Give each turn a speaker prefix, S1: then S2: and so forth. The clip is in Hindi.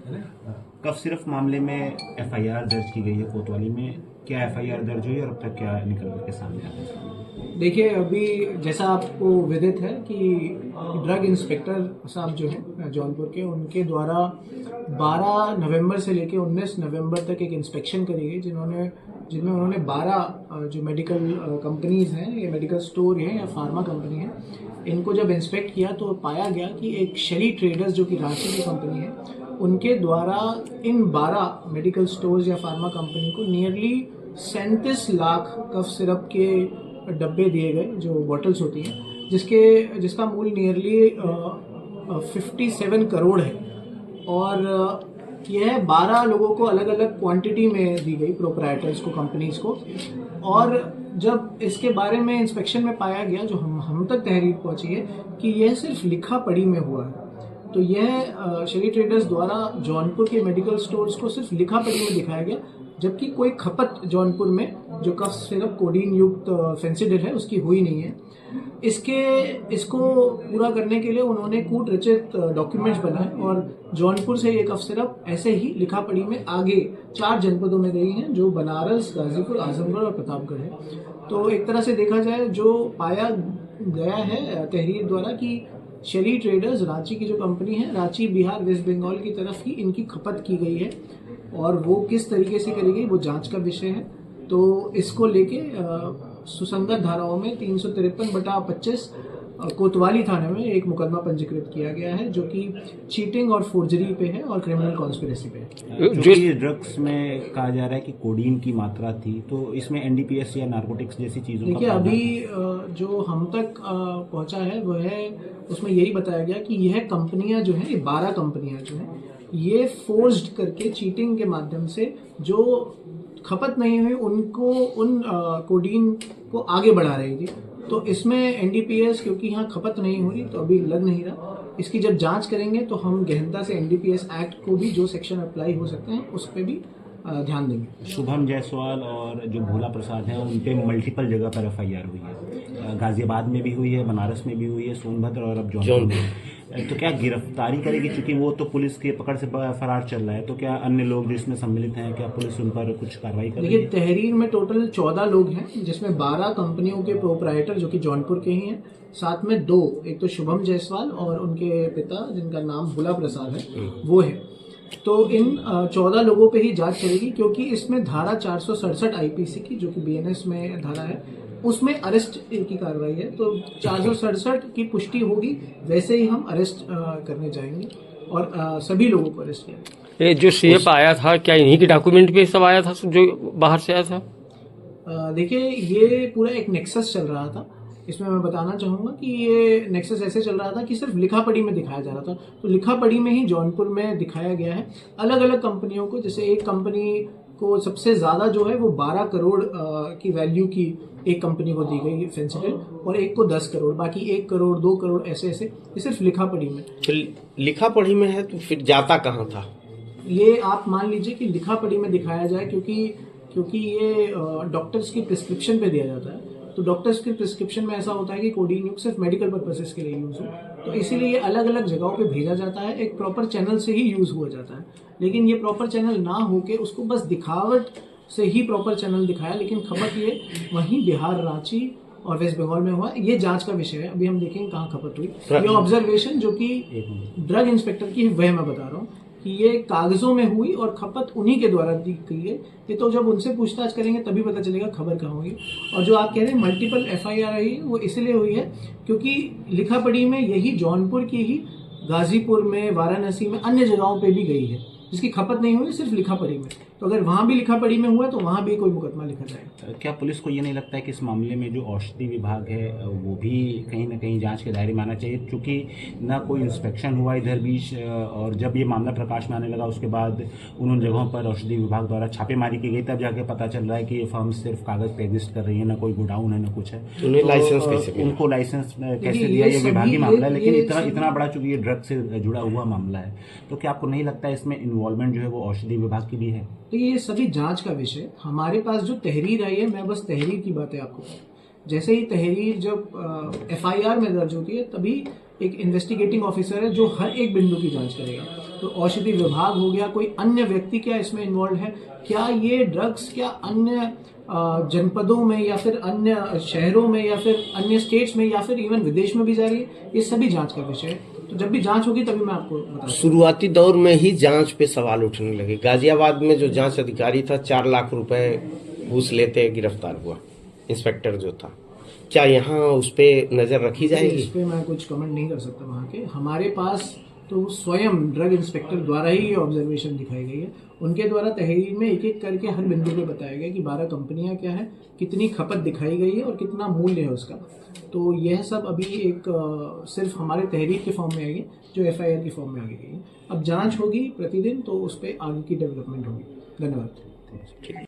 S1: कफ सिरफ मामले में एफआईआर दर्ज की गई है कोतवाली में। क्या एफआईआर दर्ज हुई और अब तक क्या निकल के सामने आया है?
S2: देखिए, अभी जैसा आपको विदित है कि ड्रग इंस्पेक्टर साहब जो हैं जौनपुर के, उनके द्वारा 12 नवंबर से लेकर 19 नवंबर तक एक इंस्पेक्शन करी गई, जिनमें उन्होंने 12 जो मेडिकल कंपनीज हैं, ये मेडिकल स्टोर हैं या फार्मा कंपनी है, इनको जब इंस्पेक्ट किया तो पाया गया कि एक शेली ट्रेडर्स जो कि रांची की कंपनी है, उनके द्वारा इन 12 मेडिकल स्टोर्स या फार्मा कंपनी को नियरली 37 लाख कफ सिरप के डब्बे दिए गए, जो बॉटल्स होती हैं, जिसका मूल्य नियरली 57 करोड़ है। और यह 12 लोगों को अलग अलग क्वांटिटी में दी गई, प्रोप्राइटर्स को, कंपनीज को। और जब इसके बारे में इंस्पेक्शन में पाया गया, जो हम तक तहरीर पहुंची है कि यह सिर्फ लिखा पढ़ी में हुआ है। तो यह शेली ट्रेडर्स द्वारा जौनपुर के मेडिकल स्टोर्स को सिर्फ लिखा पढ़ी में दिखाया गया, जबकि कोई खपत जौनपुर में जो कफ सिरप कोडीन युक्त फेंसिडिल है उसकी हुई नहीं है। इसको पूरा करने के लिए उन्होंने कूट रचित डॉक्यूमेंट्स बनाए और जौनपुर से ये कफ सिरप ऐसे ही लिखा पढ़ी में आगे 4 जनपदों में गई हैं, जो बनारस, गाजीपुर, आजमगढ़ और प्रतापगढ़ है। तो एक तरह से देखा जाए, जो पाया गया है तहरीर द्वारा कि शेली ट्रेडर्स रांची की जो कंपनी है, रांची, बिहार, वेस्ट बंगाल की तरफ ही इनकी खपत की गई है, और वो किस तरीके से करी गई वो जांच का विषय है। तो इसको लेके सुसंगत धाराओं में 353/25 कोतवाली थाने में एक मुकदमा पंजीकृत किया गया है, जो कि चीटिंग और फोर्जरी पे है और क्रिमिनल कॉन्स्पिरेसी पे है।
S1: जो कि ड्रग्स में कहा जा रहा है कि कोडीन की मात्रा थी, तो इसमें एनडीपीएस या नार्कोटिक्स जैसी चीजों
S2: देखिए, अभी जो हम तक पहुंचा है वह है, उसमें यही बताया गया कि यह कंपनियां जो हैं, ये 12 कंपनियां जो हैं, ये फोर्स्ड करके चीटिंग के माध्यम से जो खपत नहीं हुई उनको उन कोडीन को आगे बढ़ा रही थी। तो इसमें एनडीपीएस, क्योंकि यहाँ खपत नहीं हो रही तो अभी लग नहीं रहा, इसकी जब जांच करेंगे तो हम गहनता से एनडीपीएस एक्ट को भी जो सेक्शन अप्लाई हो सकते हैं उस पर भी ध्यान देंगे।
S1: शुभम जायसवाल और जो भोला प्रसाद हैं, उन पे मल्टीपल जगह पर एफआईआर हुई है। गाजियाबाद में भी हुई है, बनारस में भी हुई है, सोनभद्र और अब जौनपुर में। तो क्या गिरफ्तारी करेगी, चूंकि वो तो पुलिस के पकड़ से फरार चल रहा है, तो क्या अन्य लोग जो इसमें सम्मिलित हैं, क्या पुलिस उन पर कुछ कार्रवाई करेगी?
S2: देखिए, तहरीर में टोटल 14 लोग हैं, जिसमें 12 कंपनियों के प्रोप्राइटर जो कि जौनपुर के ही हैं, साथ में 2, एक तो शुभम जायसवाल और उनके पिता जिनका नाम भोला प्रसाद है, वो है। तो इन 14 लोगों पे ही जांच चलेगी, क्योंकि इसमें धारा 467 आईपीसी की, जो कि बीएनएस में धारा है, उसमें अरेस्ट की कार्रवाई है। तो 467 की पुष्टि होगी, वैसे ही हम अरेस्ट करने जाएंगे और सभी लोगों को अरेस्ट किया।
S3: ये जो सीएप आया था, क्या इन्हीं के डॉक्यूमेंट पे सब आया था जो बाहर से आया था?
S2: देखिए, ये पूरा एक नेक्सस चल रहा था। इसमें मैं बताना चाहूँगा कि ये नेक्सस ऐसे चल रहा था कि सिर्फ लिखा पढ़ी में दिखाया जा रहा था। तो लिखा पढ़ी में ही जौनपुर में दिखाया गया है अलग अलग कंपनियों को। जैसे एक कंपनी को सबसे ज़्यादा जो है वो 12 करोड़ की वैल्यू की एक कंपनी को दी गई फेंसिडिल, और एक को 10 करोड़, बाकी 1 करोड़ 2 करोड़ ऐसे ऐसे। ये सिर्फ लिखा पढ़ी में।
S4: तो लिखा पढ़ी में है तो फिर जाता कहाँ था?
S2: ये आप मान लीजिए कि लिखा पढ़ी में दिखाया जाए, क्योंकि ये डॉक्टर्स की प्रिस्क्रिप्शन पे दिया जाता है। तो डॉक्टर्स की प्रिस्क्रिप्शन में ऐसा होता है कि कोडीन युक्त सिर्फ मेडिकल पर्पसेस के लिए यूज हो, तो इसीलिए ये अलग अलग जगहों पे भेजा जाता है, एक प्रॉपर चैनल से ही यूज हुआ जाता है। लेकिन ये प्रॉपर चैनल ना होके उसको बस दिखावट से ही प्रॉपर चैनल दिखाया, लेकिन खपत ये वहीं बिहार, रांची और वेस्ट बंगाल में हुआ। ये जांच का विषय है, अभी हम देखेंगे कहाँ खपत हुई। ये ऑब्जर्वेशन जो कि ड्रग इंस्पेक्टर की, वह मैं बता रहा हूँ कि ये कागजों में हुई और खपत उन्हीं के द्वारा दी गई है। ये तो जब उनसे पूछताछ करेंगे तभी पता चलेगा खबर कहाँ हुई। और जो आप कह रहे हैं मल्टीपल एफआईआर आई, वो इसलिए हुई है क्योंकि लिखा पढ़ी में यही जौनपुर की ही गाजीपुर में, वाराणसी में, अन्य जगहों पे भी गई है, जिसकी खपत नहीं हुई, सिर्फ लिखा पढ़ी में। तो अगर वहां भी लिखा पढ़ी में हुआ तो वहां भी कोई मुकदमा लिखा जाएगा।
S1: क्या पुलिस को ये नहीं लगता है कि इस मामले में जो औषधि विभाग है वो भी कहीं ना कहीं जांच के दायरे में आना चाहिए, क्योंकि ना कोई इंस्पेक्शन हुआ इधर बीच, और जब ये मामला प्रकाश में आने लगा उसके बाद उन जगहों पर औषधि विभाग द्वारा छापेमारी की गई, तब जाके पता चल रहा है कि ये फर्म सिर्फ कागज पे एग्जिस्ट कर रही है, ना कोई गोडाउन है, ना कुछ है।
S4: लाइसेंस कैसे मिला?
S1: उनको लाइसेंस कैसे दिया, ये विभागीय मामला है। लेकिन इतना बड़ा चूंकि ये ड्रग से जुड़ा हुआ मामला है, तो क्या आपको नहीं लगता है इसमें इन्वॉल्वमेंट जो है वो औषधि विभाग की भी है?
S2: देखिए, ये सभी जांच का विषय। हमारे पास जो तहरीर आई है, मैं बस तहरीर की बातें आपको, जैसे ही तहरीर जब एफआईआर में दर्ज होती है, तभी एक इन्वेस्टिगेटिंग ऑफिसर है जो हर एक बिंदु की जांच करेगा। तो औषधि विभाग हो गया, कोई अन्य व्यक्ति क्या इसमें इन्वॉल्व है, क्या ये ड्रग्स क्या अन्य जनपदों में या फिर अन्य शहरों में या फिर अन्य स्टेट्स में या फिर इवन विदेश में भी जा रही है, ये सभी जांच का विषय है। तो जब भी जांच होगी तभी मैं आपको बता।
S4: शुरुआती दौर में ही जांच पे सवाल उठने लगे। गाजियाबाद में जो जांच अधिकारी था 4 लाख रुपए घूस लेते गिरफ्तार हुआ, इंस्पेक्टर जो था। क्या यहाँ उस पे नजर रखी जाएगी?
S2: इस पे मैं कुछ कमेंट नहीं कर सकता। वहाँ के हमारे पास तो स्वयं ड्रग इंस्पेक्टर द्वारा ही ये ऑब्जर्वेशन दिखाई गई है। उनके द्वारा तहरीर में एक एक करके हर बिंदु पे बताया गया कि 12 कंपनियां क्या है, कितनी खपत दिखाई गई है और कितना मूल्य है उसका। तो यह सब अभी एक सिर्फ हमारे तहरीर के फॉर्म में आई है, जो FIR की फॉर्म में आ गई है। अब जांच होगी प्रतिदिन, तो उस पर आगे की डेवलपमेंट होगी। धन्यवाद।